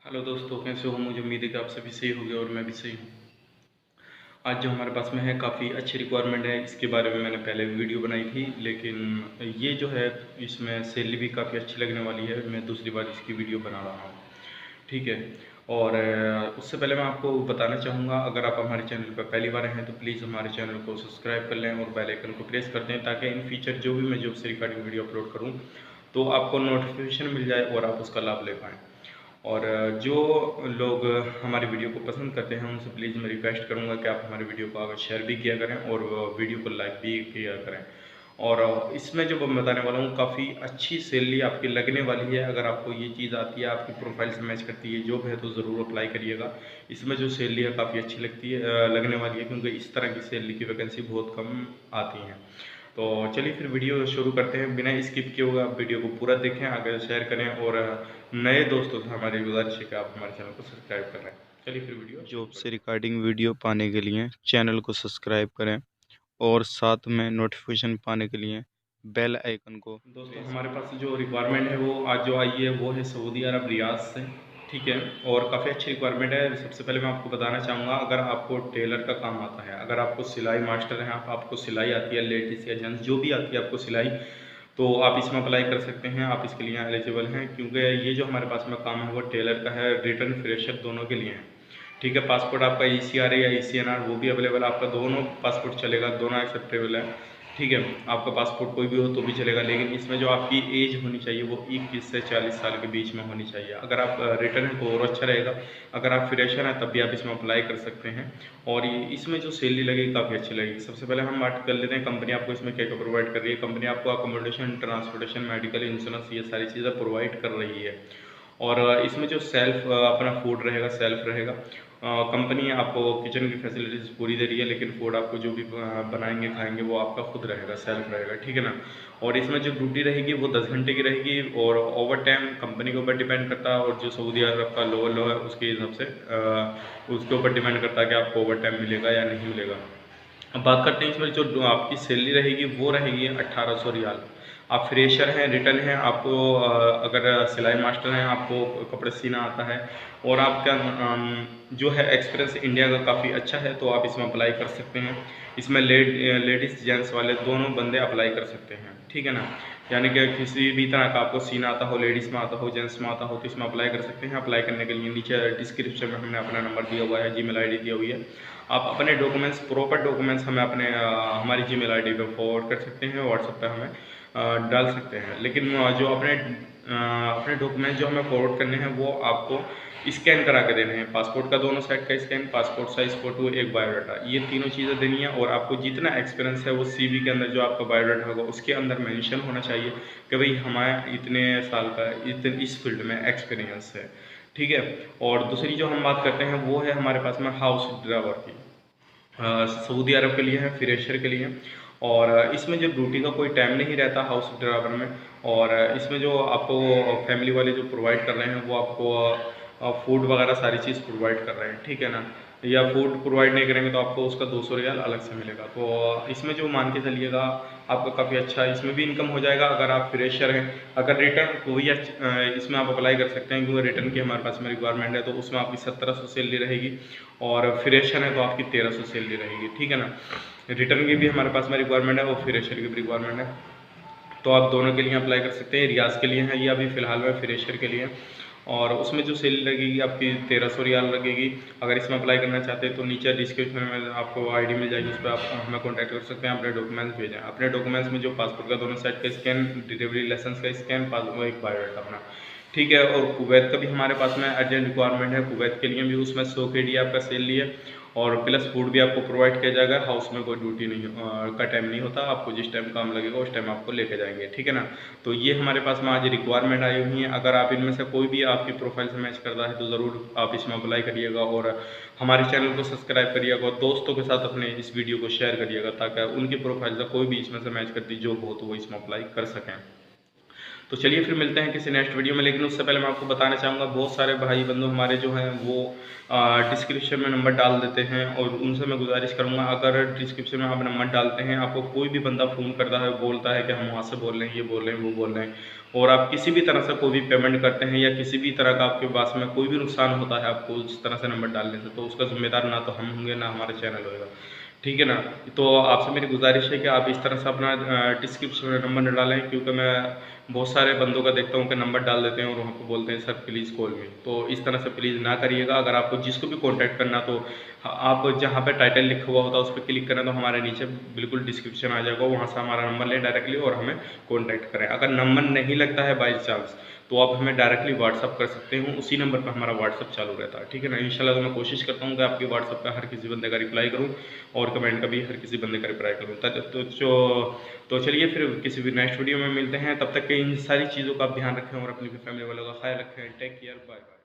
Hello दोस्तों, कैसे हो? मुझे उम्मीद है कि आप सभी सही होंगे और मैं भी सही हूँ। आज जो हमारे पास में है काफ़ी अच्छी रिक्वायरमेंट है। इसके बारे में मैंने पहले वीडियो बनाई थी, लेकिन ये जो है इसमें सैलरी भी काफ़ी अच्छी लगने वाली है। मैं दूसरी बार इसकी वीडियो बना रहा हूँ, ठीक है। और उससे पहले मैं आपको बताना चाहूँगा, अगर आप हमारे चैनल पर पहली बार हैं तो प्लीज़ हमारे चैनल को सब्सक्राइब कर लें और बेल आइकन को प्रेस कर दें, ताकि इन फ्यूचर जो भी मैं जॉब से रिगार्डिंग वीडियो अपलोड करूँ तो आपको नोटिफिकेशन मिल जाए और आप उसका लाभ ले पाएँ। और जो लोग हमारी वीडियो को पसंद करते हैं उनसे प्लीज़ मैं रिक्वेस्ट करूंगा कि आप हमारी वीडियो को अगर शेयर भी किया करें और वीडियो को लाइक भी किया करें। और इसमें जो मैं बताने वाला हूँ काफ़ी अच्छी सैलरी आपकी लगने वाली है। अगर आपको ये चीज़ आती है, आपकी प्रोफाइल से मैच करती है जॉब है, तो ज़रूर अप्लाई करिएगा। इसमें जो सैलरी है काफ़ी अच्छी लगती है, लगने वाली है, क्योंकि इस तरह की सैलरी की वैकेंसी बहुत कम आती हैं। तो चलिए फिर वीडियो शुरू करते हैं। बिना स्किप किए हुए आप वीडियो को पूरा देखें, आगे शेयर करें और नए दोस्तों से हमारी गुजारिश है कि आप हमारे चैनल को सब्सक्राइब कर लें। चलिए फिर वीडियो शुरू जॉब करते से हैं। रिगार्डिंग वीडियो पाने के लिए चैनल को सब्सक्राइब करें और साथ में नोटिफिकेशन पाने के लिए बेल आइकन को दोस्तों, प्रेस हमारे करें। पास जो रिक्वायरमेंट है वो आज जो आई है वो है सऊदी अरब रियाद से, ठीक है। और काफ़ी अच्छी रिक्वायरमेंट है। सबसे पहले मैं आपको बताना चाहूँगा, अगर आपको टेलर का काम आता है, अगर आपको सिलाई मास्टर हैं, आपको सिलाई आती है, लेडीज़ या जेंट्स जो भी आती है आपको सिलाई, तो आप इसमें अप्लाई कर सकते हैं। आप इसके लिए एलिजिबल हैं, क्योंकि ये जो हमारे पास में काम है वो टेलर का है, रिटर्न फ्रेशर दोनों के लिए है, ठीक है। पासपोर्ट आपका ECR है या ECNR वो भी अवेलेबल है, आपका दोनों पासपोर्ट चलेगा, दोनों एक्सेप्टेबल है, ठीक है। आपका पासपोर्ट कोई भी हो तो भी चलेगा, लेकिन इसमें जो आपकी एज होनी चाहिए वो 21 से 40 साल के बीच में होनी चाहिए। अगर आप रिटर्न है तो और अच्छा रहेगा, अगर आप फ्रेशर हैं तब भी आप इसमें अप्लाई कर सकते हैं। और इसमें जो सैलरी लगेगी काफ़ी अच्छी लगेगी। सबसे पहले हम बात कर लेते हैं कंपनी आपको इसमें क्या क्या प्रोवाइड कर रही है। कंपनी आपको अकोमोडेशन, ट्रांसपोर्टेशन, मेडिकल इंश्योरेंस, ये सारी चीज़ें प्रोवाइड कर रही है। और इसमें जो सेल्फ अपना फूड रहेगा, सेल्फ रहेगा। कंपनी आपको किचन की फैसिलिटीज़ पूरी दे रही है, लेकिन फूड आपको जो भी बनाएंगे खाएंगे वो आपका खुद रहेगा, सेल्फ रहेगा, ठीक है ना। और इसमें जो ड्यूटी रहेगी वो 10 घंटे की रहेगी, और ओवर टाइम कंपनी के ऊपर डिपेंड करता है, और जो सऊदी अरब का लोअर लॉ है उसके हिसाब से उसके ऊपर डिपेंड करता है कि आपको ओवर टाइम मिलेगा या नहीं मिलेगा। अब बात करते हैं इसमें जो आपकी सैलरी रहेगी वो रहेगी 1800 रियाल। आप फ्रेशर हैं, रिटर्न हैं, आपको अगर सिलाई मास्टर हैं, आपको कपड़े सीना आता है, और आपका जो है एक्सपीरियंस इंडिया का काफ़ी अच्छा है, तो आप इसमें अप्लाई कर सकते हैं। इसमें लेडीज़ जेंट्स वाले दोनों बंदे अप्लाई कर सकते हैं, ठीक है ना। यानी कि किसी भी तरह का आपको सीना आता हो, लेडीज़ में आता हो, जेंट्स में आता हो, तो इसमें अप्लाई कर सकते हैं। अप्लाई करने के लिए नीचे डिस्क्रिप्शन में हमने अपना नंबर दिया हुआ है, जीमेल आईडी दी हुई है। आप अपने डॉक्यूमेंट्स, प्रॉपर डॉक्यूमेंट्स हमें अपने हमारी जीमेल आईडी पे फॉरवर्ड कर सकते हैं, व्हाट्सएप पे हमें डाल सकते हैं। लेकिन जो अपने डॉक्यूमेंट्स जो हमें फॉरवर्ड करने हैं वो आपको स्कैन करा के देने हैं। पासपोर्ट का दोनों साइड का स्कैन, पासपोर्ट साइज फ़ोटो, एक बायोडाटा, ये तीनों चीज़ें देनी है। और आपको जितना एक्सपीरियंस है वो CV के अंदर जो आपका बायोडाटा होगा उसके अंदर मेंशन होना चाहिए कि भाई हमारा इतने साल का इस फील्ड में एक्सपीरियंस है, ठीक है। और दूसरी जो हम बात करते हैं वो है हमारे पास में हाउस ड्राइवर की। सऊदी अरब के लिए है, फ्रेशर के लिए। और इसमें जो ड्यूटी का कोई टाइम नहीं रहता हाउस ड्राइवर में। और इसमें जो आपको फैमिली वाले जो प्रोवाइड कर रहे हैं वो आपको फूड वगैरह सारी चीज़ प्रोवाइड कर रहे हैं, ठीक है ना। या फूड प्रोवाइड नहीं करेंगे तो आपको उसका 200 रियाल अलग से मिलेगा। तो इसमें जो मान के चलिएगा आपका काफ़ी अच्छा इसमें भी इनकम हो जाएगा, अगर आप फ्रेशर हैं। अगर रिटर्न कोई इसमें आप अप्लाई कर सकते हैं, क्योंकि रिटर्न की हमारे पास में रिक्वायरमेंट है, तो उसमें आपकी 1700 सैलरी रहेगी। और फ्रेशर है तो आपकी 1300 सैलरी रहेगी, ठीक है ना। रिटर्न की भी हमारे पास में रिक्वायरमेंट है और फ्रेशर की भी रिक्वायरमेंट है, तो आप दोनों के लिए अप्लाई कर सकते हैं। रियाज के लिए है ये अभी फ़िलहाल में, फ्रेशर के लिए। और उसमें जो सैलरी लगेगी आपकी 1300 रियाल लगेगी। अगर इसमें अप्लाई करना चाहते हैं तो नीचे डिस्क्रिप्शन में आपको आईडी मिल जाएगी, उस पर आप हमें कॉन्टैक्ट कर सकते हैं, अपने डॉक्यूमेंट्स भेजें। अपने डॉक्यूमेंट्स में जो पासपोर्ट का दोनों साइड का स्कैन, डिलीवरी लाइसेंस का स्कैन, एक बायोडाटा अपना, ठीक है। और कुवैत का भी हमारे पास में अर्जेंट रिक्वायरमेंट है, कुवैत के लिए भी उसमें 100 KD आपका सैलरी है। और प्लस फूड भी आपको प्रोवाइड किया जाएगा। हाउस में कोई ड्यूटी नहीं का टाइम नहीं होता, आपको जिस टाइम काम लगेगा उस टाइम आपको लेके जाएंगे, ठीक है ना। तो ये हमारे पास में आज रिक्वायरमेंट आई हुई है। अगर आप इनमें से कोई भी आपकी प्रोफाइल से मैच करता है तो ज़रूर आप इसमें अप्लाई करिएगा, और हमारे चैनल को सब्सक्राइब करिएगा, और दोस्तों के साथ अपने इस वीडियो को शेयर करिएगा, ताकि उनकी प्रोफाइल से कोई भी इसमें से मैच करती जॉब हो तो वो इसमें अप्लाई कर सकें। तो चलिए फिर मिलते हैं किसी नेक्स्ट वीडियो में, लेकिन उससे पहले मैं आपको बताना चाहूँगा बहुत सारे भाई बंधु हमारे जो हैं वो डिस्क्रिप्शन में नंबर डाल देते हैं, और उनसे मैं गुजारिश करूँगा अगर डिस्क्रिप्शन में आप नंबर डालते हैं, आपको कोई भी बंदा फ़ोन करता है, बोलता है कि हम वहाँ से बोल रहे हैं, ये बोल रहे हैं, वो बोल रहे हैं, और आप किसी भी तरह से कोई भी पेमेंट करते हैं या किसी भी तरह का आपके पास में कोई भी नुकसान होता है आपको उस तरह से नंबर डालने से, तो उसका ज़िम्मेदार ना तो हम होंगे ना हमारा चैनल होएगा, ठीक है ना। तो आपसे मेरी गुजारिश है कि आप इस तरह से अपना डिस्क्रिप्शन में नंबर न डालें, क्योंकि मैं बहुत सारे बंदों का देखता हूँ कि नंबर डाल देते हैं और वहाँ पे बोलते हैं सर प्लीज़ कॉल मी, तो इस तरह से प्लीज़ ना करिएगा। अगर आपको जिसको भी कॉन्टैक्ट करना तो आप जहाँ पे टाइटल लिखा हुआ होता है उस पर क्लिक करें तो हमारे नीचे बिल्कुल डिस्क्रिप्शन आ जाएगा, वहाँ से हमारा नंबर लें डायरेक्टली और हमें कॉन्टैक्ट करें। अगर नंबर नहीं लगता है बाई चांस तो आप हमें डायरेक्टली व्हाट्सअप कर सकते हो, उसी नंबर पर हमारा व्हाट्सअप चालू रहता है, ठीक है ना। इंशाल्लाह तो मैं कोशिश करता हूँ कि आपके व्हाट्सअप पे हर किसी बंदे का रिप्लाई करूँ और कमेंट का भी हर किसी बंदे का रिप्लाई करूँ। तो चलिए फिर किसी भी नेक्स्ट वीडियो में मिलते हैं, तब तक के इन सारी चीज़ों का आप ध्यान रखें और अपनी फैमिली वालों का ख्याल रखें। Take care, bye bye.